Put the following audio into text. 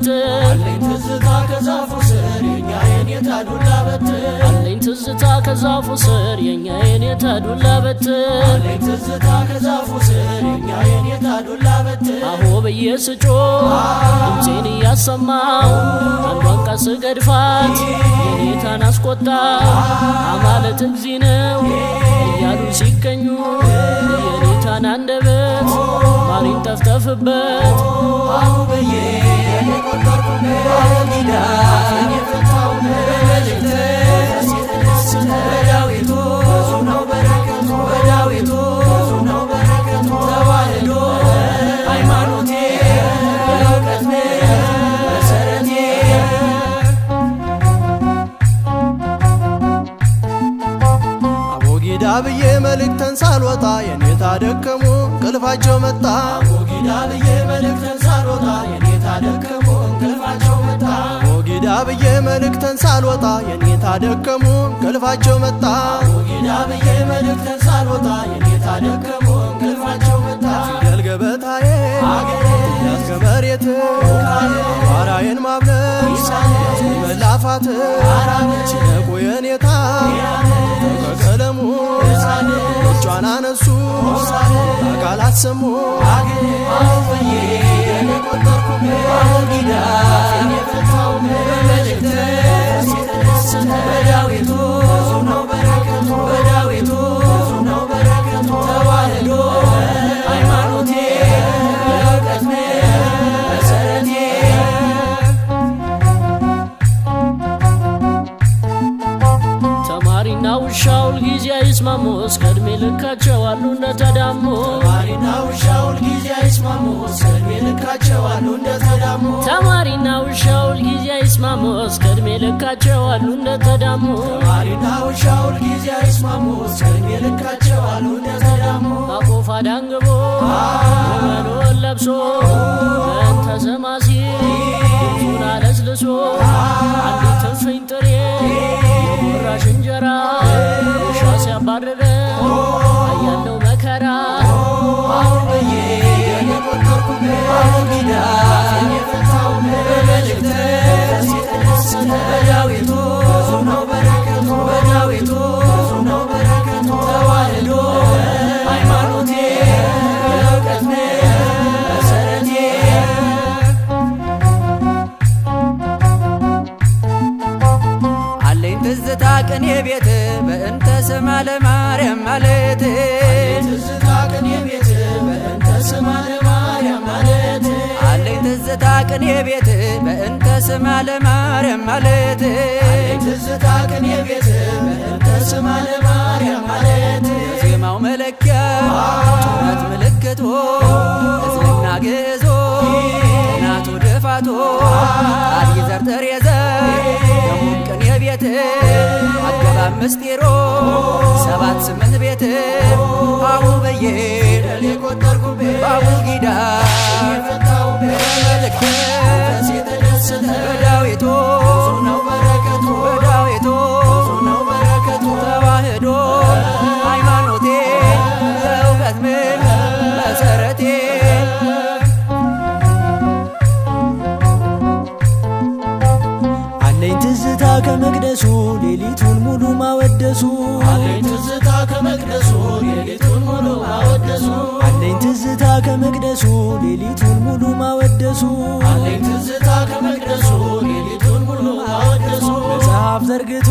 በትር አለኝ ትዝታ ከዛፉ ስር የኛ የኔታ ዱላ በትር አለኝ ትዝታ ከዛፉ ስር የኛ የኔታ ዱላ በትር አለኝ ትዝታ ከዛፉ ስር የኛ የኔታ ዱላ በትር አሆ ብዬ ስጮህ ድምፄን እያሰማሁ አንዷን ቀስ ገድፋት የኔታን አስቆጣ አማለት እግዚ ነው እያሉ ሲገኙ የኔታን አንደበት ማሪን ጠፍጠፍበት አሁ ብዬ የቆጠርኩበት ኪዳን የፈታሁበት በመልእክት የተደሰተ በዳዊቱ ብዙ ነው በረከቱ በዳዊቱ ብዙ ነው በረከቱ ተዋህዶ ሃይማኖቴ የእውቀት መሰረቴ አቦጊዳ ብዬ መልእክተን ሳልወጣ የኔታ ደከሙ እንቅልፋቸው መጣ አቦጊዳ ብዬ መልእክተን ሳልወጣ የኔታ ደከሙ እንቅልፋቸው መጣ አቦጊዳ ብዬ መልእክተን ሳልወጣ የኔታ ደከሙ እንቅልፋቸው መጣ አቦጊዳ ብዬ መልእክተን ሳልወጣ የኔታ ደከሙ እንቅልፋቸው መጣ ፊደል ገበታዬ ያስገበሬት አዋራዬን ማብለስ መላፋት ሲነቁ የኔታ ከቀለሙ እጇን አነሱ አካላት ሰሙ አሁዬ የቆጠርኩበት አቦጊዳ የፈታሁበት በመልእክት የተደሰተ በዳዊቱ ብዙ ነው በረከቱ በዳዊቱ ብዙ ነው በረከቱ ተዋህዶ ሃይማኖቴ የእውቀት መሰረቴ ተማሪና ውሻው ሁልጊዜ አይስማሙ እስከ ዕድሜ ልካቸው አሉ እንደተዳሙ ተማሪና ውሻው ሁልጊዜ አይስማሙ እስከ ዕድሜ ልካቸው አሉ እንደተዳሙ ተማሪና ውሻው ሁልጊዜ አይስማሙ እስከ ዕድሜ ልካቸው አሉ እንደተዳሙ ተማሪና ውሻው ሁልጊዜ አይስማሙ እስከ ዕድሜ ልካቸው አሉ እንደተዳሙ አቆፋ ዳንግቦ ወመኖን ለብሶ በእንተ ሰማሲ ብዙን አለስልሶ አንዲት እፍኝ ጥሬ የጎራሽ እንጀራ ውሻ ሲያባርረው አያለው መከራ አሁን ብዬ የቆጠርኩበት አቦጊዳ የፈታሁበት በመልእክት የተደሰተ በዳዊቱ ብዙ ነው በረከቱ በዳዊቱ ብዙ ነው በረከቱ ተዋህዶ ሃይማኖቴ የእውቀት መሰረቴ አለኝ ትዝታ ቅኔ ቤት በእንተ ስማ ለማርያም ማለት ትዝታ ቅኔ ቤት በእንተ ስማ ለማርያም ማለት አለኝ ትዝታ ቅኔ ቤት በእንተ ስማ ለማርያም ማለት ትዝታ ቅኔ ቤት በእንተ ስማ ለማርያም ማለት ዜማው መለኪያ ጩኸት ምልክቶ እዝልና ግዞ ናቱ ድፋቶ ቃል ይዘርጥር የዘር የሙቅን የቤት አገባብ ምስጢሮ 7-8 ቤት አሁ ብዬ የቆጠርኩበት በአቦጊዳ የፈታሁበት መልእክት የተደሰተ በዳዊቱ ብዙ ነው በረከቱ በዳዊቱ ብዙ ነው በረከቱ ተዋህዶ ሃይማኖቴ የእውቀት መሰረቴ አለኝ ትዝታ ከመቅደሱ ሌሊቱን ሙሉ ማወደሱ አለኝ ትዝታ ከመቅደሱ ሌሊቱን ሙሉ ማወደሱ አለኝ ትዝታ ከመቅደሱ ሌሊቱን ሙሉ ማወደሱ አለኝ ትዝታ ከመቅደሱ ሌሊቱን ሙሉ ማወደሱ መጽሐፍ ዘርግቶ